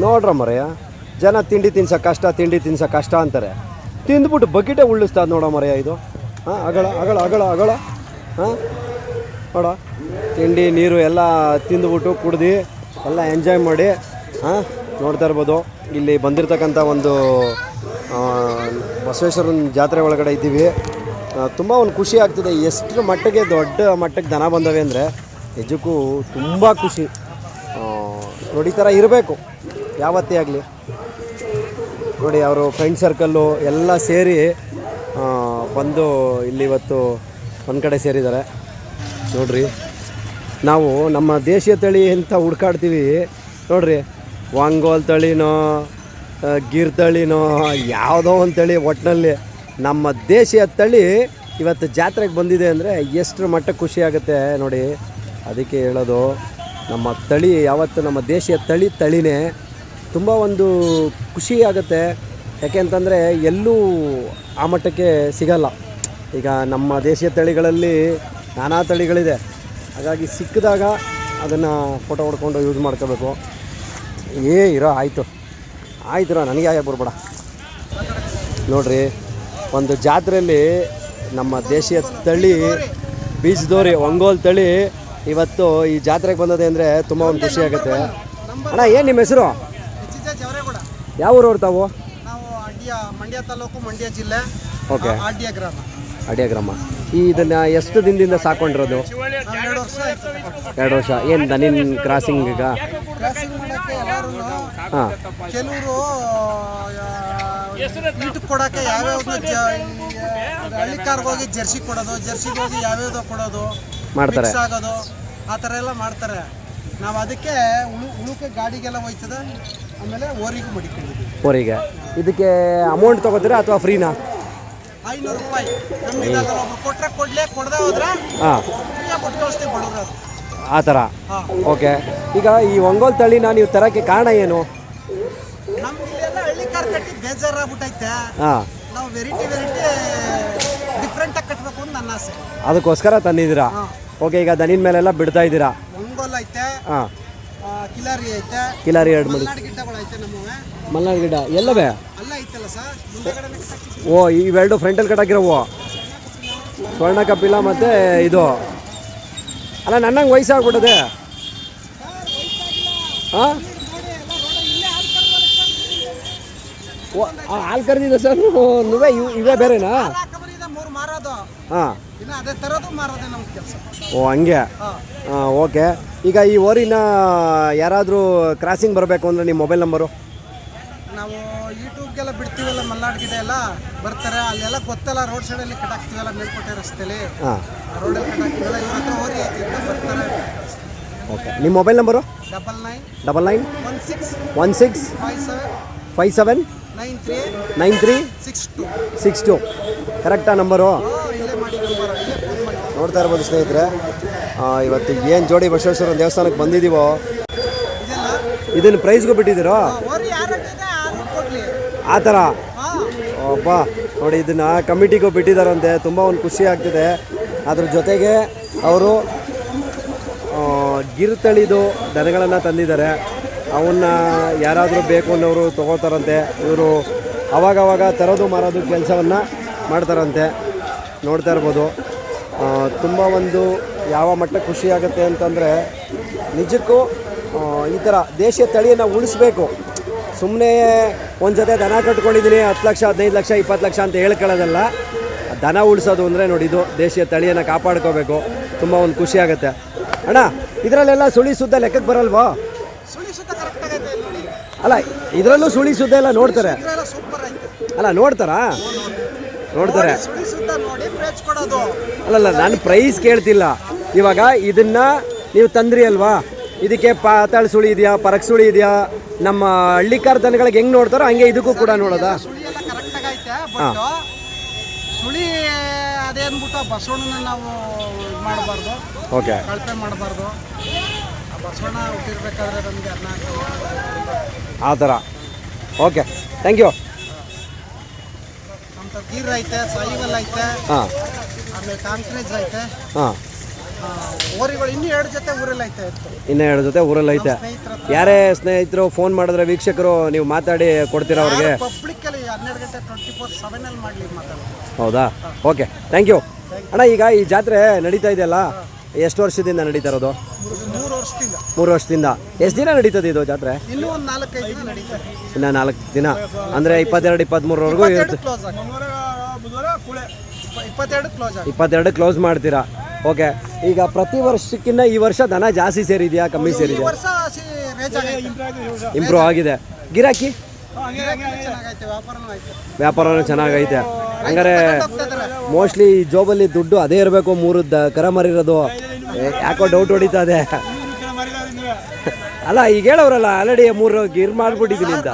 ನೋಡ್ರ ಮರೆಯ ಜನ ತಿಂಡಿ ತಿನ್ಸೋ ಕಷ್ಟ ಅಂತಾರೆ. ತಿಂದ್ಬಿಟ್ಟು ಬಕೆಟೇ ಉಳ್ಳಿಸ್ತದ ನೋಡೋ ಮರೆಯ ಇದು. ಹಾಂ ಅಗಳ ಅಗಳ ಅಗಳ ಅಗಳ ಹಾಂ ನೋಡ ತಿಂಡಿ ನೀರು ಎಲ್ಲ ತಿಂದುಬಿಟ್ಟು ಕುಡ್ದು ಎಲ್ಲ ಎಂಜಾಯ್ ಮಾಡಿ ಹಾಂ ನೋಡ್ತಾ ಇರ್ಬೋದು. ಇಲ್ಲಿ ಬಂದಿರತಕ್ಕಂಥ ಒಂದು ಬಸವೇಶ್ವರನ ಜಾತ್ರೆ ಒಳಗಡೆ ಇದ್ದೀವಿ. ತುಂಬ ಒಂದು ಖುಷಿ ಆಗ್ತಿದೆ. ಎಷ್ಟು ಮಟ್ಟಿಗೆ ದೊಡ್ಡ ಮಟ್ಟಕ್ಕೆ ದನ ಬಂದವೆ ಅಂದರೆ ನಿಜಕ್ಕೂ ತುಂಬ ಖುಷಿ. ನೋಡಿ ಈ ಥರ ಇರಬೇಕು ಯಾವತ್ತೇ ಆಗಲಿ. ನೋಡಿ ಅವರು ಫ್ರೆಂಡ್ ಸರ್ಕಲ್ಲು ಎಲ್ಲ ಸೇರಿ ಬಂದು ಇಲ್ಲಿ ಇವತ್ತು ಒಂದು ಕಡೆ ಸೇರಿದ್ದಾರೆ. ನೋಡಿರಿ ನಾವು ನಮ್ಮ ದೇಶೀಯ ತಳಿ ಅಂತ ಹುಡ್ಕಾಡ್ತೀವಿ. ನೋಡಿರಿ ವಾಂಗೋಲ್ ತಳಿನೋ ಗಿರ್ ತಳಿನೋ ಯಾವುದೋ ಒಂದು ತಳಿ, ಒಟ್ಟಿನಲ್ಲಿ ನಮ್ಮ ದೇಶೀಯ ತಳಿ ಇವತ್ತು ಜಾತ್ರೆಗೆ ಬಂದಿದೆ ಅಂದರೆ ಎಷ್ಟು ಮಟ್ಟಕ್ಕೆ ಖುಷಿ ಆಗುತ್ತೆ ನೋಡಿ. ಅದಕ್ಕೆ ಹೇಳೋದು ನಮ್ಮ ತಳಿ ಯಾವತ್ತು ನಮ್ಮ ದೇಶೀಯ ತಳಿನೇ ತುಂಬ ಒಂದು ಖುಷಿ ಆಗುತ್ತೆ. ಯಾಕೆ ಅಂತಂದರೆ ಎಲ್ಲೂ ಆ ಮಟ್ಟಕ್ಕೆ ಸಿಗಲ್ಲ. ಈಗ ನಮ್ಮ ದೇಶೀಯ ತಳಿಗಳಲ್ಲಿ ನಾನಾ ತಳಿಗಳಿದೆ. ಹಾಗಾಗಿ ಸಿಕ್ಕಿದಾಗ ಅದನ್ನು ಫೋಟೋ ಹೊಡ್ಕೊಂಡು ಯೂಸ್ ಮಾಡ್ಕೋಬೇಕು. ಆಯಿತು ನನಗೆ ಆಯ ಬರ್ಬೇಡ. ನೋಡಿರಿ ಒಂದು ಜಾತ್ರೆಯಲ್ಲಿ ನಮ್ಮ ದೇಶೀಯ ತಳಿ ಬೀಜದೋರಿ ಒಂಗೋಲ್ ತಳಿ ಇವತ್ತು ಈ ಜಾತ್ರೆಗೆ ಬಂದದೆ ಅಂದರೆ ತುಂಬ ಒಂದು ಖುಷಿ ಆಗುತ್ತೆ. ಅಣ್ಣ ಏನು ನಿಮ್ಮ ಹೆಸರು? ಯಾವ ಊರವ್ರು ತಾವು? ಮಂಡ್ಯ ತಾಲೂಕು, ಮಂಡ್ಯ ಜಿಲ್ಲೆ. ಓಕೆ. ಅಡ್ಯ ಗ್ರಾಮ. ಇದನ್ನು ಎಷ್ಟು ದಿನದಿಂದ ಸಾಕೊಂಡಿರೋದು? 2 ವರ್ಷ. ಏನು ದನಿನ ಕ್ರಾಸಿಂಗ್ ಈಗ? ಹಾಂ. ಕೆಲವರು ಈಟು ಕೊಡೋಕ್ಕೆ ಯಾವ್ಯಾವ್ದು ಹಳ್ಳಿಕಾರ್ಗೆ ಹೋಗಿ ಜರ್ಸಿ ಕೊಡೋದು, ಜರ್ಸಿಗೆ ಹೋಗಿ ಯಾವ್ಯಾವ್ದೋ ಕೊಡೋದು ಮಾಡ್ತಾರೆ, ಆಗೋದು ಆ ಥರ ಎಲ್ಲ ಮಾಡ್ತಾರೆ. ನಾವು ಅದಕ್ಕೆ ಉಳುಕೆ ಗಾಡಿಗೆಲ್ಲ ಹೋಯ್ತದೆ. ಆಮೇಲೆ ಓರಿಗೂ ಮಡಿಕೊಂಡಿದ್ದೀವಿ. ಓರಿಗೆ ಇದಕ್ಕೆ ಅಮೌಂಟ್ ತೊಗೋತೀರಾ ಅಥವಾ ಫ್ರೀನಾ? 500 ರೂಪಾಯಿ. ನಮ್ಮಿಂದ ಒಬ್ರು ಕೊಟ್ಟರೆ ಕೊಡಲೇ, ಕೊಡದೆ ಹೋದ್ರೆ ಹಾಂ ಕೊಟ್ಟು ಕಳಿಸ್ತೀವಿ ಬಡವ್ರು. ಆ ಥರ. ಓಕೆ. ಈಗ ಈ ಒಂಗೋಲ್ ತಳಿನ ನೀವು ತರೋಕ್ಕೆ ಕಾರಣ ಏನು? ನಮ್ಗೆ ಇಲ್ಲೆಲ್ಲ ಹಳ್ಳಿ ಕಾರ್ ಕಟ್ಟಿ ಬೇಜಾರಾಗ್ಬಿಟ್ಟೈತೆ. ಹಾಂ. ನಾವು ವೆರೈಟಿ ಡಿಫ್ರೆಂಟಾಗಿ ಕಟ್ಟಬೇಕು ಅಂತ ನನ್ನ ಆಸೆ. ಅದಕ್ಕೋಸ್ಕರ ತಂದಿದ್ದೀರಾ? ಓಕೆ. ಈಗ ದನಿನ ಮೇಲೆಲ್ಲ ಬಿಡ್ತಾ ಇದ್ದೀರಾ? ಒಂಗೋಲ್ ಐತೆ. ಹಾಂ. ಕಿಲಾರಿ ಐತೆ. ಕಿಲಾರಿ 2 ಮಡಿ. ಗಿಡ್ಡಗಳು ಐತೆ ನಮ್ಮವೆ. ಮಲ್ನಾಡು ಗಿಡ್ಡ ಎಲ್ಲವೇ? ಅಲ್ಲ ಐತಲ್ಲ ಸರ್, ಮುಂದೆಗಡೆ. ಓ, ಇವೆರಡು ಫ್ರಂಟಲ್ಲಿ ಕಟ್ಟಾಕಿರೋವು ಸ್ವರ್ಣ ಕಪಿಲ ಮತ್ತು ಇದು. ಅಲ್ಲ ನನ್ನಂಗೆ ವಯಸ್ಸಾಗ್ಬಿಟ್ಟದೆ. ಹಾಂ. ಓ, ಹಾಲು ಕರೆದಿದೆ ಸರ್. ನೀವೇ ಇವೇ ಬೇರೆನಾ? ಹಾಂ. ಓ ಹಂಗೆ. ಹಾಂ. ಓಕೆ. ಈಗ ಈ ಓರಿನ ಯಾರಾದರೂ ಕ್ರಾಸಿಂಗ್ ಬರಬೇಕು ಅಂದರೆ ನಿಮ್ಮ ಮೊಬೈಲ್ ನಂಬರು? ನಾವು ಯೂಟ್ಯೂಬ್ಗೆಲ್ಲ ಬಿಡ್ತೀವಲ್ಲ, ಮಲ್ನಾಡು ಗಿಡ ಎಲ್ಲ ಬರ್ತಾರೆ, ಅಲ್ಲೆಲ್ಲ ಗೊತ್ತಲ್ಲ. ರೋಡ್ ಸೈಡಲ್ಲಿ ಕಟ್ಟಾಕ್ತೀವಲ್ಲ, ಮೇಲ್ಕೋಟೆ ರಸ್ತೆಯಲ್ಲಿ. ಹಾಂ. ರೋಡಲ್ಲಿ ಕಟ್ಟಾಕ್ತೀವಲ್ಲ, ಇವ್ರ ಹತ್ರ ಓರಿ ಐತಿ ಅಂತ ಬರ್ತಾರೆ. ಓಕೆ. ನಿಮ್ಮ ಮೊಬೈಲ್ ನಂಬರು? 99 16 57 93 62. ಕರೆಕ್ಟಾ ನಂಬರು? ನೋಡ್ತಾ ಇರ್ಬೋದು ಸ್ನೇಹಿತರೆ. ಇವತ್ತು ಏನು ಜೋಡಿ ಬಸವೇಶ್ವರ ದೇವಸ್ಥಾನಕ್ಕೆ ಬಂದಿದ್ದೀವೋ ಇದನ್ನು ಪ್ರೈಸ್ಗೂ ಬಿಟ್ಟಿದ್ದೀರೋ ಆ ಥರ. ಅಪ್ಪ ನೋಡಿ, ಇದನ್ನು ಕಮಿಟಿಗೂ ಬಿಟ್ಟಿದ್ದಾರಂತೆ. ತುಂಬ ಒಂದು ಖುಷಿ ಆಗ್ತಿದೆ. ಅದ್ರ ಜೊತೆಗೆ ಅವರು ಗಿರ್ ತಳಿದು ದನಗಳನ್ನು ತಂದಿದ್ದಾರೆ. ಅವನ್ನ ಯಾರಾದರೂ ಬೇಕು ಅನ್ನೋರು ತೊಗೋತಾರಂತೆ. ಇವರು ಅವಾಗವಾಗ ತರೋದು ಮಾರೋದು ಕೆಲಸವನ್ನು ಮಾಡ್ತಾರಂತೆ. ನೋಡ್ತಾ ಇರ್ಬೋದು. ತುಂಬ ಒಂದು ಯಾವ ಮಟ್ಟಕ್ಕೆ ಖುಷಿ ಆಗುತ್ತೆ ಅಂತಂದರೆ ನಿಜಕ್ಕೂ ಈ ಥರ ದೇಶೀಯ ತಳಿಯನ್ನು ಉಳಿಸ್ಬೇಕು. ಸುಮ್ಮನೆ ಒಂದು ಜೊತೆ ದನ ಕಟ್ಕೊಂಡಿದ್ದೀನಿ 10 ಲಕ್ಷ 15 ಲಕ್ಷ 20 ಲಕ್ಷ ಅಂತ ಹೇಳ್ಕೊಳ್ಳೋದಲ್ಲ. ದನ ಉಳಿಸೋದು ಅಂದರೆ ನೋಡಿ, ಇದು ದೇಶೀಯ ತಳಿಯನ್ನು ಕಾಪಾಡ್ಕೋಬೇಕು. ತುಂಬ ಒಂದು ಖುಷಿ ಆಗುತ್ತೆ. ಅಣ್ಣ, ಇದರಲ್ಲೆಲ್ಲ ಸುಳಿ ಸುದ್ದ ಲೆಕ್ಕಕ್ಕೆ ಬರಲ್ವಾ? ಅಲ್ಲ, ಇದರಲ್ಲೂ ಸುಳಿ ಸುದ್ದ ಎಲ್ಲ ನೋಡ್ತಾರೆ. ಅಲ್ಲ, ನೋಡ್ತಾರೆ. ಅಲ್ಲಲ್ಲ, ನಾನು ಪ್ರೈಸ್ ಕೇಳ್ತಿಲ್ಲ. ಇವಾಗ ಇದನ್ನು ನೀವು ತಂದ್ರಿ ಅಲ್ವಾ, ಇದಕ್ಕೆ ಪಾತಾಳ ಸುಳಿ ಇದೆಯಾ, ಪರಕ್ ಸುಳಿ ಇದೆಯಾ? ನಮ್ಮ ಹಳ್ಳಿಕಾರ ದನಗಳಿಗೆ ಹೆಂಗೆ ನೋಡ್ತಾರೋ ಹಂಗೆ ಇದಕ್ಕೂ ಕೂಡ ನೋಡೋದಾ? ಹಾಂ. ಸುಳಿ ಅದೇನ್ಬಿಟ್ಟು ಬಸವಣ್ಣನ ನಾವು ಮಾಡಬಾರ್ದು. ಓಕೆ. ಕಳಪೆ ಮಾಡಬಾರ್ದು. ಬಸವಣ್ಣ ಹುಟ್ಟಿರ್ಬೇಕಾದ್ರೆ ನಮಗೆ ಅನ್ನ ಆ ಥರ. Okay, thank you. ನಮ್ಮ ಗೀರ್ ಐತೆ, ಸಾಯಿವಲ್ ಐತೆ. ಹಾಂ. ಆಮೇಲೆ ಕಾಂಕ್ರೇಜ್ ಐತೆ. ಹಾಂ. ಓರಿಗಳು ಇನ್ನೂ 2 ಜೊತೆ ಊರಲ್ಲಿ ಐತೆ ಇತ್ತು. ಇನ್ನೂ 2 ಜೊತೆ ಊರಲ್ಲಿ ಐತೆ. ಸ್ನೇಹಿತರ ಯಾರೇ ಸ್ನೇಹಿತರು ಫೋನ್ ಮಾಡಿದ್ರೆ ವೀಕ್ಷಕರು ನೀವು ಮಾತಾಡಿ ಕೊಡ್ತೀರಾ ಅವ್ರಿಗೆ? ಪಬ್ಲಿಕ್ಕಲ್ಲಿ 12 ಗಂಟೆ 24/7 ಅಲ್ಲಿ ಮಾಡಲಿ ಮಾತಾಡೋದು. ಹೌದಾ? ಓಕೆ, ಥ್ಯಾಂಕ್ ಯು ಅಣ್ಣ. ಈಗ ಈ ಜಾತ್ರೆ ನಡೀತಾ ಇದೆಯಲ್ಲ, ಎಷ್ಟು ವರ್ಷದಿಂದ ನಡೀತಾ ಇರೋದು? 3 ವರ್ಷದಿಂದ. 3 ವರ್ಷದಿಂದ. ಎಷ್ಟು ದಿನ ನಡೀತದೆ ಇದು ಜಾತ್ರೆ? ಇನ್ನೂ ಒಂದು 4-5 ದಿನ ನಡೀತಾರೆ. ಇನ್ನು 4 ದಿನ ಅಂದರೆ 22-23ವರೆಗೂ ಇರುತ್ತೆ. ಕ್ಲೋಸ್ ಆಗಿ 22 ಕ್ಲೋಸ್ ಆಗಿ 22 ಕ್ಲೋಸ್ ಮಾಡ್ತೀರಾ? ಓಕೆ. ಈಗ ಪ್ರತಿ ವರ್ಷಕ್ಕಿಂತ ಈ ವರ್ಷ ದನ ಜಾಸ್ತಿ ಸೇರಿದೆಯಾ ಕಮ್ಮಿ ಈ ಸೇರಿದೆಯಾ? ವರ್ಷ ರೇಜ್ ಆಗೈತೆ. ಇಂಪ್ರೂವ್ ಆಗಿದೆ. ಗಿರಾಕಿ ಚೆನ್ನಾಗೈತೆ, ವ್ಯಾಪಾರನೂ ಐತೆ. ವ್ಯಾಪಾರನೂ ಚೆನ್ನಾಗೈತೆ. ಹಂಗಾರೆ ಹೋಗ್ತಿದ್ದಾರೆ. ಮೋಸ್ಟ್ಲಿ ಈ ಜೋಬಲ್ಲಿ ದುಡ್ಡು ಅದೇ ಇರಬೇಕು. 3 ಕರ ಮರಿರೋದು ಯಾಕೋ ಡೌಟ್ ಹೊಡಿತದೆ. ಅಲ್ಲ, ಈಗ ಹೇಳೋರಲ್ಲ ಆಲ್ರೆಡಿ 3 ಗಿರ್ ಮಾಡ್ಬಿಟ್ಟಿದ್ದೀನಿ ಅಂತ.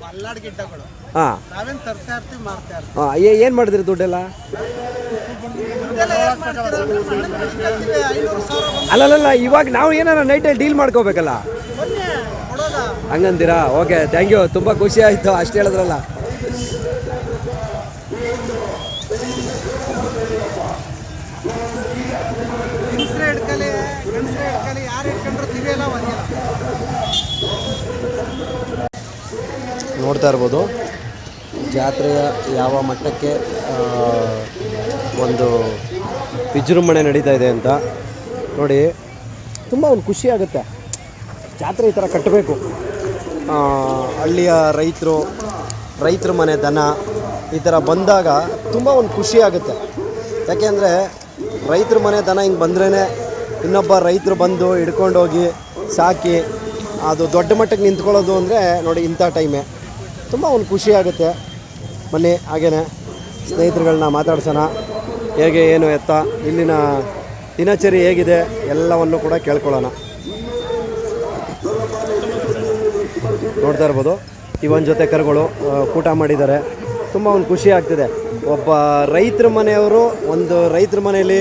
ಮಲ್ನಾಡ್ ಗಿಡ್ಡಗಳು ಹಾಂ ನಾವೇನು ತರ್ತಾ ಇರ್ತೀವಿ, ಮಾಡ್ತಾ ಇರ್ತೀವಿ. ಏನು ಮಾಡಿದ್ರಿ ದುಡ್ಡೆಲ್ಲ? ಇದೆಲ್ಲ ಏನ್ ಮಾಡ್ತೀರಾ? ಮಣ್ಣ್ ಕಟ್ತೀವಿ, 500,000 ಬಂದು ಅಲ್ಲಲ್ಲ, ಇವಾಗ ನಾವು ಏನಾರ ನೈಟಲ್ಲಿ ಡೀಲ್ ಮಾಡ್ಕೋಬೇಕಲ್ಲ, ಬನ್ನಿ ಕೊಡೋದ. ಹಂಗಂತೀರಾ? Okay, thank you. ತುಂಬ ಖುಷಿ ಆಯಿತು ಅಷ್ಟು ಹೇಳಿದ್ರಲ್ಲ. ಗಂಡಸ್ರೆ ಹಿಡ್ಕಲಿ ಯಾರು ಹಿಡ್ಕೊಂಡ್ರು ತಿವಿ ಎಲ್ಲ ಒಂದಿಲ್ಲ. ನೋಡ್ತಾ ಇರ್ಬೋದು ಜಾತ್ರೆಯ ಯಾವ ಮಟ್ಟಕ್ಕೆ ಒಂದು ವಿಜೃಂಭಣೆ ನಡೀತಾ ಇದೆ ಅಂತ ನೋಡಿ. ತುಂಬ ಒಂದು ಖುಷಿ ಆಗುತ್ತೆ. ಜಾತ್ರೆ ಈ ಥರ ಕಟ್ಟಬೇಕು. ಹಳ್ಳಿಯ ರೈತರ ಮನೆ ದನ ಈ ಥರ ಬಂದಾಗ ತುಂಬ ಒಂದು ಖುಷಿ ಆಗುತ್ತೆ. ಯಾಕೆಂದರೆ ರೈತರ ಮನೆ ದನ ಹಿಂಗೆ ಬಂದ್ರೇ ಇನ್ನೊಬ್ಬ ರೈತರು ಬಂದು ಹಿಡ್ಕೊಂಡೋಗಿ ಸಾಕಿ ಅದು ದೊಡ್ಡ ಮಟ್ಟಕ್ಕೆ ನಿಂತ್ಕೊಳ್ಳೋದು ಅಂದರೆ ನೋಡಿ ಇಂಥ ಟೈಮೇ ತುಂಬ ಒಂದು ಖುಷಿ ಆಗುತ್ತೆ. ಬನ್ನಿ ಹಾಗೇ ಸ್ನೇಹಿತರುಗಳನ್ನ ಮಾತಾಡ್ಸೋಣ. ಹೇಗೆ ಏನು ಎತ್ತ ಇಲ್ಲಿನ ದಿನಚರಿ ಹೇಗಿದೆ ಎಲ್ಲವನ್ನು ಕೂಡ ಕೇಳ್ಕೊಳ್ಳೋಣ. ನೋಡ್ತಾ ಇರ್ಬೋದು ಇವೊಂದು ಜೊತೆ ಕರುಗಳು ಕೂಟ ಮಾಡಿದ್ದಾರೆ. ತುಂಬ ಒಂದು ಖುಷಿ ಆಗ್ತಿದೆ. ಒಬ್ಬ ರೈತರ ಮನೆಯವರು ಒಂದು ರೈತರ ಮನೆಯಲ್ಲಿ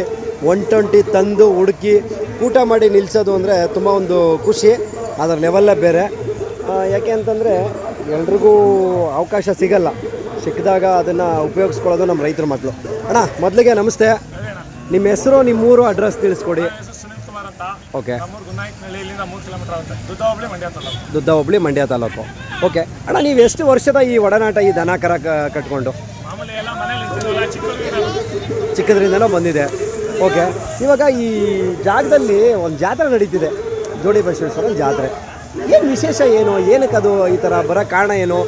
120 ತಂದು ಹುಡುಕಿ ಕೂಟ ಮಾಡಿ ನಿಲ್ಲಿಸೋದು ಅಂದರೆ ತುಂಬ ಒಂದು ಖುಷಿ. ಅದರ ಲೆವೆಲ್ಲೇ ಬೇರೆ. ಯಾಕೆ ಅಂತಂದರೆ ಎಲ್ರಿಗೂ ಅವಕಾಶ ಸಿಗಲ್ಲ. ಸಿಕ್ಕಿದಾಗ ಅದನ್ನು ಉಪಯೋಗಿಸ್ಕೊಳ್ಳೋದು ನಮ್ಮ ರೈತರ ಮಕ್ಕಳು. ಅಣ್ಣ ಮೊದಲಿಗೆ ನಮಸ್ತೆ. ನಿಮ್ಮ ಹೆಸರು, ನಿಮ್ಮೂರು, ಅಡ್ರೆಸ್ ತಿಳಿಸ್ಕೊಡಿ. ಓಕೆ. ದುದ್ದ ಹೋಬಳಿ ಮಂಡ್ಯ ತಾಲೂಕು. ಓಕೆ ಅಣ್ಣ, ನೀವು ಎಷ್ಟು ವರ್ಷದ ಈ ಒಡನಾಟ ಈ ದನ ಕರ ಕಟ್ಕೊಂಡು? ಚಿಕ್ಕದ್ರಿಂದನೂ ಬಂದಿದೆ. ಓಕೆ. ಇವಾಗ ಈ ಜಾಗದಲ್ಲಿ ಒಂದು ಜಾತ್ರೆ ನಡೀತಿದೆ, ಜೋಡಿ ಬಸವೇಶ್ವರ ಜಾತ್ರೆ. ಏನು ವಿಶೇಷ ಏನು? ಏನಕ್ಕೆ ಅದು ಈ ಥರ ಬರೋ ಕಾರಣ ಏನು?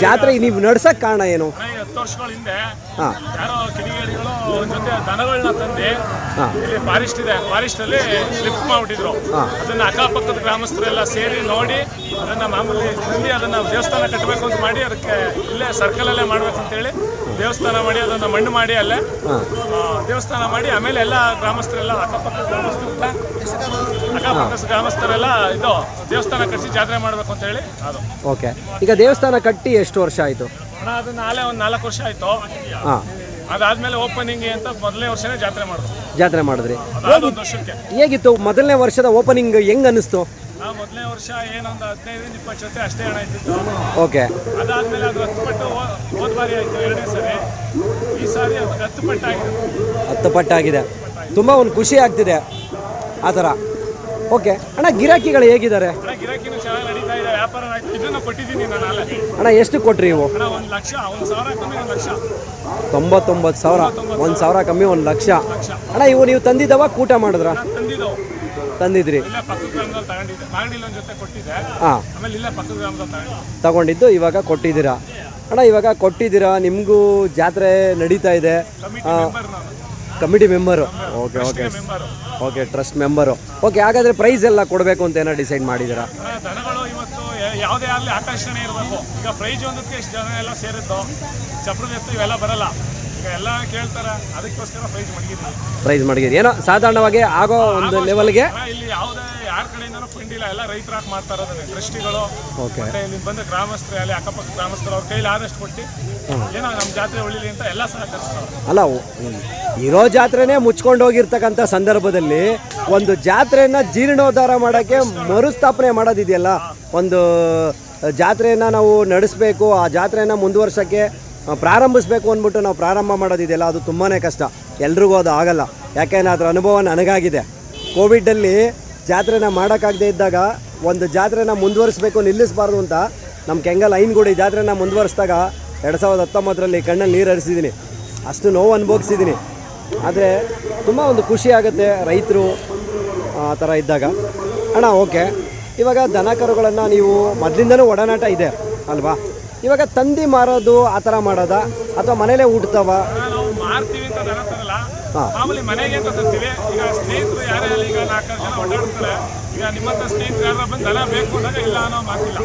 ಜಾತ್ರೆ ನೀವು ನಡ್ಸೋಕ್ಕೆ ಕಾರಣ ಏನು? 10 ವರ್ಷಗಳ ಹಿಂದೆ ಹಾಂ ಯಾರೋ ಕಿಡಿಗೇಡಿಗಳು ಒಂದು ಜೊತೆ ದನಗಳನ್ನ ತಂದು ಹಾಂ ಇಲ್ಲಿ ಫಾರೆಸ್ಟ್ ಇದೆ, ಫಾರೆಸ್ಟ್ ಅಲ್ಲಿ ಲಿಫ್ಟ್ ಮಾಡ್ಬಿಟ್ಟಿದ್ರು. ಅದನ್ನ ಅಕ್ಕಪಕ್ಕದ ಗ್ರಾಮಸ್ಥರೆಲ್ಲ ಸೇರಿ ನೋಡಿ ಅದನ್ನ ಮಾಮೂಲಿ ತಂದು ಅದನ್ನ ದೇವಸ್ಥಾನ ಕಟ್ಟಬೇಕು ಅಂತ ಮಾಡಿ ಅದಕ್ಕೆ ಇಲ್ಲೇ ಸರ್ಕಲ್ ಅಲ್ಲೇ ಮಾಡ್ಬೇಕು ಅಂತ ಹೇಳಿ ದೇವಸ್ಥಾನ ಮಾಡಿ ಅದನ್ನ ಮಣ್ಣು ಮಾಡಿ ಅಲ್ಲೇ ದೇವಸ್ಥಾನ ಮಾಡಿ ಆಮೇಲೆ ಎಲ್ಲ ಗ್ರಾಮಸ್ಥರೆಲ್ಲ ಅಕ್ಕಪಕ್ಕದ ಗ್ರಾಮಸ್ಥರೆಲ್ಲ ಇದು ದೇವಸ್ಥಾನ ಕಟ್ಟಿಸಿ ಜಾತ್ರೆ ಮಾಡ್ಬೇಕು ಅಂತ ಹೇಳಿ ಅದು. ಓಕೆ. ಈಗ ದೇವಸ್ಥಾನ ಕಟ್ಟಿ ಎಷ್ಟು ವರ್ಷ ಆಯಿತು? ಅದನ್ನ ನಾಳೆ ಒಂದು 4 ವರ್ಷ ಆಯ್ತು. ಹಾಂ. ಅದಾದ್ಮೇಲೆ ಓಪನಿಂಗ್ ಅಂತ ಮೊದಲನೇ ವರ್ಷನೇ ಜಾತ್ರೆ ಮಾಡಿದ್ವಿ. ಒಂದು ವರ್ಷಕ್ಕೆ ಹೇಗಿತ್ತು ಮೊದಲನೇ ವರ್ಷದ ಓಪನಿಂಗ್? ಹೆಂಗ್ ಅನ್ನಿಸ್ತು? ಮೊದಲನೇ ವರ್ಷ ಏನೊಂದು 15-20 ಜೊತೆ ಅಷ್ಟೇ ಹಣ ಇದ್ದಿತ್ತು. ಓಕೆ. ಅದಾದ್ಮೇಲೆ ಅದು 10 ಪಟ್ಟು ಹೋದ ಬಾರಿ ಆಯ್ತು, 2ನೇ ಸರಿ. ಈ ಸಾರಿ ಅದು 10 ಪಟ್ಟಾಗಿದೆ. 10 ಪಟ್ಟಾಗಿದೆ. ತುಂಬ ಒಂದು ಖುಷಿ ಆಗ್ತಿದೆ ಆ ಥರ. ಓಕೆ ಅಣ್ಣ, ಗಿರಾಕಿಗಳು ಹೇಗಿದ್ದಾರೆ? ಗಿರಾಕಿನೂ ಚೆನ್ನಾಗಿ ನಡೀತಾ ಇದೆ, ವ್ಯಾಪಾರ ಇದನ್ನು ಕೊಟ್ಟಿದ್ದೀನಿ ನಾನು ಅಲ್ಲ. ಅಣ್ಣ ಎಷ್ಟು ಕೊಟ್ರಿ ಇವು? 1 ಲಕ್ಷ, 1,000 ಕಮ್ಮಿ 1 ಲಕ್ಷ. 99,000. 1,000 ಕಮ್ಮಿ 1 ಲಕ್ಷ. ಅಣ್ಣ ಇವು ನೀವು ತಂದಿದ್ದವ ಕೂಟ ಮಾಡಿದ್ರ? ತಂದಿದ್ರಿ? ಇಲ್ಲೇ ಪಕ್ಕದ ಗ್ರಾಮದಲ್ಲಿ ತಗೊಂಡಿದ್ದೆ. ಮಾಗಡಿಲಿ ಒಂದು ಜೊತೆ ಕೊಟ್ಟಿದ್ದೆ. ಹಾಂ. ಆಮೇಲೆ ಇಲ್ಲೇ ಪಕ್ಕದ ಗ್ರಾಮದಲ್ಲಿ ತಗೊಂಡಿದ್ದು ಇವಾಗ ಕೊಟ್ಟಿದ್ದೀರಾ? ಅಣ್ಣ ಇವಾಗ ಕೊಟ್ಟಿದ್ದೀರಾ, ನಿಮಗೂ ಜಾತ್ರೆ ನಡೀತಾ ಇದೆ. Committee member. Okay okay okay, trust member. Okay, ಹಾಗಾದರೆ ಪ್ರೈಸ್ ಎಲ್ಲ ಕೊಡಬೇಕು ಅಂತ ಏನೋ ಡಿಸೈಡ್ ಮಾಡಿದ್ದೀರಾ? ದನಗಳು ಇವತ್ತು ಯಾವುದೇ ಆಗಲಿ ಆಕರ್ಷಣೆ ಇರಬೇಕು. ಈಗ ಪ್ರೈಜ್ ಒಂದಕ್ಕೆ ಎಷ್ಟು ಜನ ಎಲ್ಲ ಸೇರಿದ್ದು, ಚಪ್ರದ ಎತ್ತು ಇವೆಲ್ಲ ಬರಲ್ಲ. ಈಗ ಎಲ್ಲ ಕೇಳ್ತಾರೆ, ಅದಕ್ಕೋಸ್ಕರ ಪ್ರೈಸ್ ಮಡಗಿದ್ವಿ. ಏನೋ ಸಾಧಾರಣವಾಗಿ ಆಗೋ ಒಂದು ಲೆವೆಲ್ಗೆ. ಇಲ್ಲಿ ಯಾವುದೇ ಯಾರ ಕಡೆಯಿಂದನೂ ಫಂಡ್ ಇಲ್ಲ, ಎಲ್ಲ ರೈತರ ಮಾಡ್ತಾ ಇರೋದನ್ನೇ ಟ್ರಸ್ಟಿಗಳು. ಓಕೆ. ಮತ್ತೆ ಇಲ್ಲಿ ಬಂದ ಗ್ರಾಮಸ್ಥರು, ಅಲ್ಲಿ ಅಕ್ಕಪಕ್ಕ ಗ್ರಾಮಸ್ಥರು ಅವ್ರ ಕೈಲಿ ಆದಷ್ಟು ಕೊಟ್ಟು ಏನೋ ನಮ್ಮ ಜಾತ್ರೆ ಉಳಿಲಿ ಅಂತ ಎಲ್ಲ ಸಹಕರಿಸ್ತಾರೆ. ಅಲ್ಲ, ಇರೋ ಜಾತ್ರೆನೇ ಮುಚ್ಕೊಂಡು ಹೋಗಿರ್ತಕ್ಕಂಥ ಸಂದರ್ಭದಲ್ಲಿ ಒಂದು ಜಾತ್ರೆಯನ್ನು ಜೀರ್ಣೋದ್ಧಾರ ಮಾಡೋಕ್ಕೆ ಮರುಸ್ಥಾಪನೆ ಮಾಡೋದಿದೆಯಲ್ಲ, ಒಂದು ಜಾತ್ರೆಯನ್ನು ನಾವು ನಡೆಸಬೇಕು, ಆ ಜಾತ್ರೆಯನ್ನು ಮುಂದುವರ್ಸೋಕ್ಕೆ ಪ್ರಾರಂಭಿಸಬೇಕು ಅಂದ್ಬಿಟ್ಟು ನಾವು ಪ್ರಾರಂಭ ಮಾಡೋದಿದೆಯಲ್ಲ, ಅದು ತುಂಬಾ ಕಷ್ಟ. ಎಲ್ರಿಗೂ ಅದು ಆಗಲ್ಲ. ಯಾಕೆಂದರೆ ಅದರ ಅನುಭವ ನನಗಾಗಿದೆ. ಕೋವಿಡಲ್ಲಿ ಜಾತ್ರೆನ ಮಾಡೋಕ್ಕಾಗದೇ ಇದ್ದಾಗ ಒಂದು ಜಾತ್ರೆನ ಮುಂದುವರಿಸ್ಬೇಕು ನಿಲ್ಲಿಸಬಾರ್ದು ಅಂತ ನಮ್ಮ ಕೆಂಗಲ್ ಐನಗುಡಿ ಜಾತ್ರೆನ ಮುಂದುವರಿಸಿದಾಗ 2019ರಲ್ಲಿ ಕಣ್ಣಲ್ಲಿ ನೀರು ಹರಿಸಿದ್ದೀನಿ. ಅಷ್ಟು ನೋವು ಅನುಭವಿಸಿದ್ದೀನಿ. ಆದರೆ ತುಂಬ ಒಂದು ಖುಷಿ ಆಗುತ್ತೆ ರೈತರು ಆ ಥರ ಇದ್ದಾಗ. ಅಣ್ಣ ಓಕೆ, ಇವಾಗ ದನ ಕರುಗಳನ್ನು ನೀವು ಮೊದಲಿಂದನೂ ಒಡನಾಟ ಇದೆ ಅಲ್ವಾ? ಇವಾಗ ತಂದು ಮಾರೋದು ಆ ಥರ ಮಾಡೋದಾ ಅಥವಾ ಮನೇಲೇ ಹುಡ್ತಾವ? ನಾವು ಮಾರ್ತೀವಿ ಅಂತ ದನ ತರಲ್ಲ, ಹಾಂ. ಮಾಮೂಲಿ ಮನೆಗೆ ಅಂತ ತರ್ತೀವಿ. ಈಗ ಸ್ನೇಹಿತರು ಯಾರೇ ಆಗಲಿ, ಈಗ 4 ಜನ ಓಡಾಡ್ತಾರೆ, ಈಗ ನಿಮ್ಮಂಥ ಸ್ನೇಹಿತರು ಯಾರು ಬಂದು ದನ ಬೇಕು ಅಂದಾಗ ಇಲ್ಲ ಅನ್ನೋ ಮಾತಿಲ್ಲ.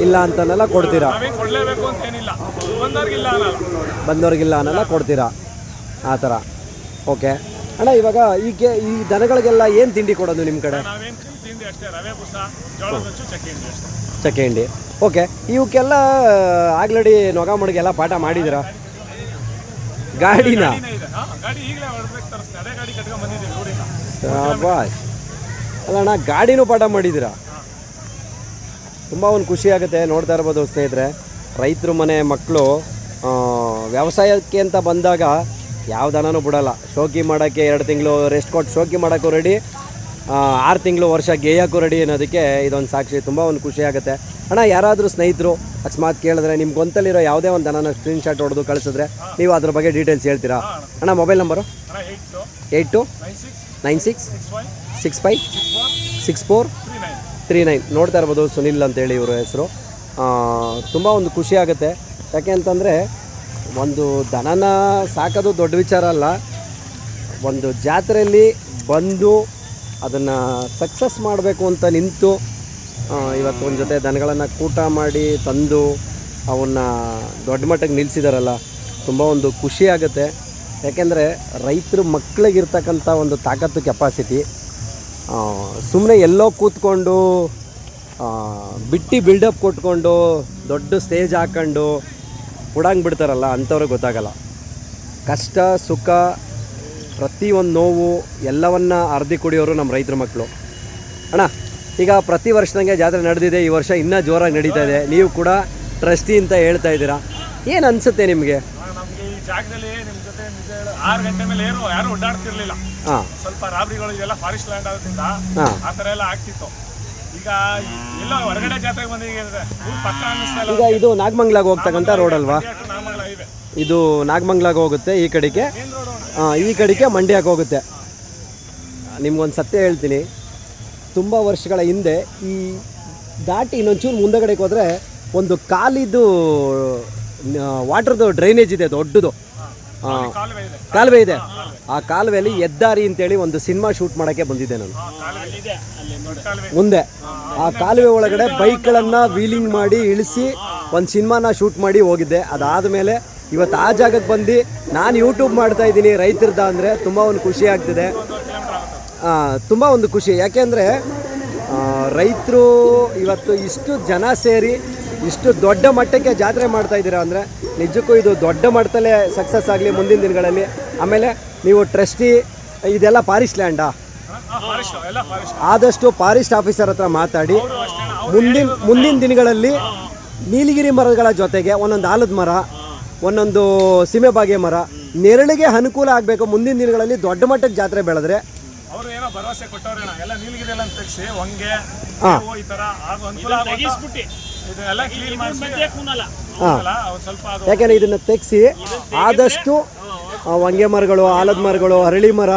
ಇಲ್ಲ ಅಂತನೆಲ್ಲ ಕೊಡ್ತೀರಾ? ನಾವೇ ಕೊಡಲೇಬೇಕು ಅಂತ ಏನಿಲ್ಲ, ಬಂದವ್ರಿಗಿಲ್ಲ ಅನ್ನಲ್ಲ. ಬಂದವ್ರಿಗಿಲ್ಲ ಅನ್ನೆಲ್ಲ ಕೊಡ್ತೀರಾ ಆ ಥರ. ಓಕೆ ಅಣ್ಣ, ಇವಾಗ ಈ ದನಗಳಿಗೆಲ್ಲ ಏನು ತಿಂಡಿ ಕೊಡೋದು ನಿಮ್ಮ ಕಡೆ? ನಾವೇನು ತಿಂಡಿ ಅಷ್ಟೇ, ರವೆ ಬುಸ, ಜೋಳದ ನುಚ್ಚು, ಚಕ್ಕೆ ಹಿಂಡಿ ಅಷ್ಟೇ. ಚಕ್ಕೆ ಹಿಂಡಿ. ಓಕೆ, ಇವಕ್ಕೆಲ್ಲ ಆಗ್ಲಡಿ ನೊಗ ಮಡಿಗೆಲ್ಲ ಪಾಠ ಮಾಡಿದ್ದೀರಾ? ಗಾಡಿನ? ಗಾಡಿನೇ ಇದೆ. ಹಾಂ, ಗಾಡಿ ಈಗಲೇ ಹೊರಬೇಕು ತರಿಸ್ತೀನಿ. ಅದೇ ಗಾಡಿ ಕಟ್ಕೊಂಡು ಬಂದಿದ್ದೀವಿ ರೋಡಿನ. ಶಾಬಾಷ್. ಅಲ್ಲ ಅಣ್ಣ, ಗಾಡಿನೂ ಪಾಠ ಮಾಡಿದ್ದೀರಾ? ತುಂಬ ಒಂದು ಖುಷಿ ಆಗುತ್ತೆ. ನೋಡ್ತಾ ಇರ್ಬೋದು ಸ್ನೇಹಿತರೆ, ರೈತರು ಮನೆ ಮಕ್ಕಳು ವ್ಯವಸಾಯಕ್ಕೆ ಅಂತ ಬಂದಾಗ ಯಾವ ದನನೂ ಬಿಡೋಲ್ಲ. ಶೋಕಿ ಮಾಡೋಕ್ಕೆ 2 ತಿಂಗಳು ರೆಸ್ಟ್ ಕೊಟ್ಟು ಶೋಕಿ ಮಾಡೋಕ್ಕೂ ರೆಡಿ, 6 ತಿಂಗಳು ವರ್ಷ ಗೇಯೋಕ್ಕೂ ರೆಡಿ ಅನ್ನೋದಕ್ಕೆ ಇದೊಂದು ಸಾಕ್ಷಿ. ತುಂಬ ಒಂದು ಖುಷಿ ಆಗುತ್ತೆ. ಅಣ್ಣ, ಯಾರಾದರೂ ಸ್ನೇಹಿತರು ಅಕಸ್ಮಾತ್ ಕೇಳಿದ್ರೆ ನಿಮ್ಮ ಗೊಂತಲ್ಲಿರೋ ಯಾವುದೇ ಒಂದು ದನನ ಸ್ಕ್ರೀನ್ಶಾಟ್ ಹೊಡೆದು ಕಳಿಸಿದ್ರೆ ನೀವು ಅದ್ರ ಬಗ್ಗೆ ಡೀಟೇಲ್ಸ್ ಹೇಳ್ತೀರಾ? ಅಣ್ಣ, ಮೊಬೈಲ್ ನಂಬರು 8296656439. ನೋಡ್ತಾ ಇರ್ಬೋದು, ಸುನಿಲ್ ಅಂತೇಳಿ ಇವರು ಹೆಸರು. ತುಂಬ ಒಂದು ಖುಷಿ ಆಗುತ್ತೆ. ಯಾಕೆ ಅಂತಂದರೆ ಒಂದು ದನನ ಸಾಕೋದು ದೊಡ್ಡ ವಿಚಾರ ಅಲ್ಲ. ಒಂದು ಜಾತ್ರೆಯಲ್ಲಿ ಬಂದು ಅದನ್ನು ಸಕ್ಸಸ್ ಮಾಡಬೇಕು ಅಂತ ನಿಂತು ಇವತ್ತು ಒಂದು ಜೊತೆ ದನಗಳನ್ನು ಕೂಟ ಮಾಡಿ ತಂದು ಅವನ್ನ ದೊಡ್ಡ ಮಟ್ಟಕ್ಕೆ ನಿಲ್ಲಿಸಿದಾರಲ್ಲ, ತುಂಬ ಒಂದು ಖುಷಿ ಆಗುತ್ತೆ. ಯಾಕೆಂದರೆ ರೈತರು ಮಕ್ಕಳಿಗಿರ್ತಕ್ಕಂಥ ಒಂದು ತಾಕತ್ತು ಕೆಪಾಸಿಟಿ ಸುಮ್ಮನೆ ಎಲ್ಲೋ ಕೂತ್ಕೊಂಡು ಬಿಟ್ಟು ಬಿಲ್ಡಪ್ ಕೊಟ್ಕೊಂಡು ದೊಡ್ಡ ಸ್ಟೇಜ್ ಹಾಕ್ಕೊಂಡು ಉಡಂಗೆ ಬಿಡ್ತಾರಲ್ಲ, ಅಂಥವ್ರಿಗೆ ಗೊತ್ತಾಗಲ್ಲ. ಕಷ್ಟ ಸುಖ ಪ್ರತಿಯೊಂದು ನೋವು ಎಲ್ಲವನ್ನ ಅರ್ಧಿ ಕುಡಿಯೋರು ನಮ್ಮ ರೈತರ ಮಕ್ಕಳು. ಅಣ್ಣ, ಈಗ ಪ್ರತಿ ವರ್ಷದಂಗೆ ಜಾತ್ರೆ ನಡೆದಿದೆ, ಈ ವರ್ಷ ಇನ್ನೂ ಜೋರಾಗಿ ನಡೀತಾ ಇದೆ. ನೀವು ಕೂಡ ಟ್ರಸ್ಟಿ ಅಂತ ಹೇಳ್ತಾ ಇದ್ದೀರಾ, ಏನು ಅನಿಸುತ್ತೆ ನಿಮಗೆ? ನಮಗೆ ಈ ಜಾಗದಲ್ಲಿ ನಿಮ್ಮ ಜೊತೆ ನಿಜ 6 ಗಂಟೆ ಮೇಲೆ ಯಾರು ಓಡಾಡ್ತಿರ್ಲಿಲ್ಲ. ಹಾಂ, ಸ್ವಲ್ಪ ರಾಬ್ರಿಗಳು ಇದೆಲ್ಲ ಫಾರೆಸ್ಟ್ ಲ್ಯಾಂಡ್ ಆಗೋದ್ರಿಂದ ಆ ಥರ ಎಲ್ಲ ಆಗ್ತಿತ್ತು. ಈಗ ಎಲ್ಲ ಹೊರಗಡೆ ಜಾತ್ರೆಗೆ ಬಂದಿದೆ, ಪಕ್ಕ ಅನ್ನಿಸ್ತಾ ಇಲ್ಲ. ಈಗ ಇದು ನಾಗಮಂಗ್ಲಾಗ ಹೋಗ್ತಕ್ಕಂಥ ರೋಡ್ ಅಲ್ವಾ? ನಾಗಮಂಗಲ ಹೈವೇ ಇದು ನಾಗಮಂಗ್ಲಾಗ ಹೋಗುತ್ತೆ, ಈ ಕಡೆಗೆ ಈ ಕಡೆಗೆ ಮಂಡ್ಯಕ್ಕೆ ಹೋಗುತ್ತೆ. ನಿಮ್ಗೊಂದು ಸತ್ಯ ಹೇಳ್ತೀನಿ, ತುಂಬ ವರ್ಷಗಳ ಹಿಂದೆ ಈ ದಾಟಿ ಇನ್ನೊಂಚೂರು ಮುಂದಗಡೆಗೆ ಹೋದರೆ ಒಂದು ಕಾಲಿದು ವಾಟರ್ದು ಡ್ರೈನೇಜ್ ಇದೆ, ದೊಡ್ಡದು ಕಾಲುವೆ ಇದೆ. ಆ ಕಾಲುವೆಯಲ್ಲಿ ಹೆದ್ದಾರಿ ಅಂತೇಳಿ ಒಂದು ಸಿನಿಮಾ ಶೂಟ್ ಮಾಡೋಕ್ಕೆ ಬಂದಿದ್ದೆ ನಾನು ಮುಂದೆ. ಆ ಕಾಲುವೆ ಒಳಗಡೆ ಬೈಕ್ಗಳನ್ನು ವೀಲಿಂಗ್ ಮಾಡಿ ಇಳಿಸಿ ಒಂದು ಸಿನಿಮಾನ ಶೂಟ್ ಮಾಡಿ ಹೋಗಿದ್ದೆ. ಅದಾದಮೇಲೆ ಇವತ್ತು ಆ ಜಾಗಕ್ಕೆ ಬಂದು ನಾನು ಯೂಟ್ಯೂಬ್ ಮಾಡ್ತಾ ಇದ್ದೀನಿ ರೈತರದ ಅಂದರೆ ತುಂಬ ಒಂದು ಖುಷಿ ಆಗ್ತಿದೆ. ತುಂಬ ಒಂದು ಖುಷಿ. ಯಾಕೆಂದರೆ ರೈತರು ಇವತ್ತು ಇಷ್ಟು ಜನ ಸೇರಿ ಇಷ್ಟು ದೊಡ್ಡ ಮಟ್ಟಕ್ಕೆ ಜಾತ್ರೆ ಮಾಡ್ತಾ ಇದ್ದೀರಾ ಅಂದರೆ ನಿಜಕ್ಕೂ ಇದು ದೊಡ್ಡ ಮಟ್ಟದಲ್ಲೇ ಸಕ್ಸಸ್ ಆಗಲಿ ಮುಂದಿನ ದಿನಗಳಲ್ಲಿ. ಆಮೇಲೆ ನೀವು ಟ್ರಸ್ಟಿ ಇದೆಲ್ಲ ಫಾರೆಸ್ಟ್ ಲ್ಯಾಂಡಾ? ಆದಷ್ಟು ಫಾರೆಸ್ಟ್ ಆಫೀಸರ್ ಹತ್ರ ಮಾತಾಡಿ ಮುಂದಿನ ದಿನಗಳಲ್ಲಿ ನೀಲಗಿರಿ ಮರಗಳ ಜೊತೆಗೆ ಒಂದೊಂದು ಆಲದ ಮರ, ಒಂದೊಂದು ಸೀಮೆಬಾಗೆ ಮರ, ನೆರಳಿಗೆ ಅನುಕೂಲ ಆಗಬೇಕು. ಮುಂದಿನ ದಿನಗಳಲ್ಲಿ ದೊಡ್ಡ ಮಟ್ಟಕ್ಕೆ ಜಾತ್ರೆ ಬೆಳೆದ್ರೆ ಅವರು ಏನೋ ಭರವಸೆ ಕೊಟ್ಟವ್ರೇನೋ, ಎಲ್ಲ ನೀಲಗಿರಿ ಎಲ್ಲ ತೆಗಿಸಿ ಹೊಂಗೆ ಈ ತರ ಅನುಕೂಲ ಇದೆಲ್ಲ ಕ್ಲೀನ್ ಮಾಡಿಸಿ ಸ್ವಲ್ಪ. ಯಾಕೆಂದರೆ ಇದನ್ನು ತೆಗೆಸಿ ಆದಷ್ಟು ಹೊಂಗೆ ಮರಗಳು, ಆಲದ ಮರಗಳು, ಅರಳಿ ಮರ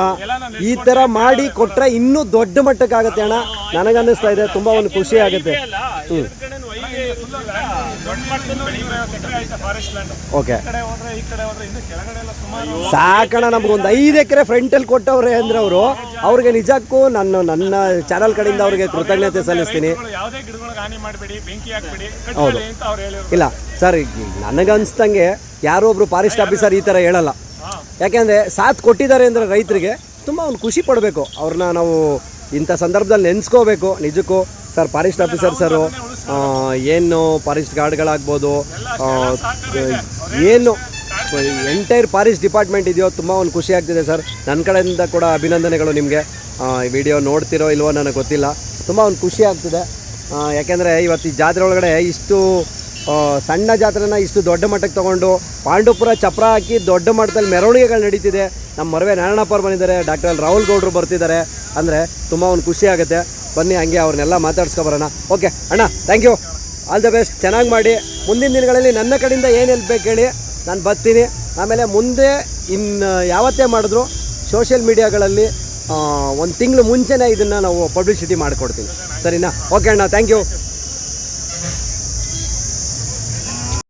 ಈ ಥರ ಮಾಡಿ ಕೊಟ್ಟರೆ ಇನ್ನೂ ದೊಡ್ಡ ಮಟ್ಟಕ್ಕಾಗತ್ತೆ ಅಣ್ಣ. ನನಗನ್ನಿಸ್ತಾ ಇದೆ, ತುಂಬ ಒಂದು ಖುಷಿ ಆಗುತ್ತೆ. ಓಕೆ, ಸಾಕಣ್ಣ. ನಮ್ಗೊಂದು 5 ಎಕರೆ ಫ್ರಂಟಲ್ಲಿ ಕೊಟ್ಟವ್ರೆ ಅಂದರೆ ಅವ್ರಿಗೆ ನಿಜಕ್ಕೂ ನನ್ನ ಚಾನಲ್ ಕಡೆಯಿಂದ ಅವ್ರಿಗೆ ಕೃತಜ್ಞತೆ ಸಲ್ಲಿಸ್ತೀನಿ. ಹೌದು, ಇಲ್ಲ ಸರ್, ನನಗನ್ಸ್ದಂಗೆ ಯಾರೊಬ್ರು ಫಾರೆಸ್ಟ್ ಆಫೀಸರ್ ಈ ಥರ ಹೇಳಲ್ಲ. ಯಾಕೆಂದರೆ ಸಾಥ್ ಕೊಟ್ಟಿದ್ದಾರೆ ಅಂದರೆ ರೈತರಿಗೆ ತುಂಬ ಒಂದು ಖುಷಿ ಪಡಬೇಕು. ಅವ್ರನ್ನ ನಾವು ಇಂಥ ಸಂದರ್ಭದಲ್ಲಿ ನೆನೆಸ್ಕೋಬೇಕು. ನಿಜಕ್ಕೂ ಸರ್, ಫಾರೆಸ್ಟ್ ಆಫೀಸರ್ ಸರು ಏನು ಫಾರೆಸ್ಟ್ ಗಾರ್ಡ್ಗಳಾಗ್ಬೋದು, ಏನು ಎಂಟೈರ್ ಫಾರೆಸ್ಟ್ ಡಿಪಾರ್ಟ್ಮೆಂಟ್ ಇದೆಯೋ, ತುಂಬ ಒಂದು ಖುಷಿ ಆಗ್ತಿದೆ ಸರ್. ನನ್ನ ಕಡೆಯಿಂದ ಕೂಡ ಅಭಿನಂದನೆಗಳು ನಿಮಗೆ. ಈ ವಿಡಿಯೋ ನೋಡ್ತಿರೋ ಇಲ್ವೋ ನನಗೆ ಗೊತ್ತಿಲ್ಲ, ತುಂಬ ಒಂದು ಖುಷಿ ಆಗ್ತಿದೆ. ಯಾಕೆಂದರೆ ಇವತ್ತು ಈ ಜಾತ್ರೆ ಒಳಗಡೆ ಇಷ್ಟು ಸಣ್ಣ ಜಾತ್ರೆನ ಇಷ್ಟು ದೊಡ್ಡ ಮಟ್ಟಕ್ಕೆ ತೊಗೊಂಡು ಪಾಂಡುಪುರ ಚಪ್ರ ಹಾಕಿ ದೊಡ್ಡ ಮಟ್ಟದಲ್ಲಿ ಮೆರವಣಿಗೆಗಳು ನಡೀತಿದೆ. ನಮ್ಮ ಮರವೆ ನಾರಾಯಣಪ್ಪರು ಬಂದಿದ್ದಾರೆ, ಡಾಕ್ಟರ್ ರಾಹುಲ್ ಗೌಡ್ರು ಬರ್ತಿದ್ದಾರೆ. ಅಂದರೆ ತುಂಬ ಒಂದು ಖುಷಿ ಆಗುತ್ತೆ. ಬನ್ನಿ ಹಂಗೆ ಅವ್ರನ್ನೆಲ್ಲ ಮಾತಾಡ್ಸ್ಕೊಬರೋಣ. ಓಕೆ ಅಣ್ಣ, thank you, all the best, ಚೆನ್ನಾಗಿ ಮಾಡಿ. ಮುಂದಿನ ದಿನಗಳಲ್ಲಿ ನನ್ನ ಕಡೆಯಿಂದ ಏನು ಹೆಲ್ಪ್ ಬೇಕು ಹೇಳಿ, ನಾನು ಬರ್ತೀನಿ. ಆಮೇಲೆ ಮುಂದೆ ಇನ್ನು ಯಾವತ್ತೇ ಮಾಡಿದ್ರು ಸೋಷಿಯಲ್ ಮೀಡಿಯಾಗಳಲ್ಲಿ ಒಂದು ತಿಂಗಳು ಮುಂಚೆನೇ ಇದನ್ನು ನಾವು ಪಬ್ಲಿಸಿಟಿ ಮಾಡಿಕೊಡ್ತೀನಿ. ಸರಿನಾ? ಓಕೆ ಅಣ್ಣ, ಥ್ಯಾಂಕ್ ಯು.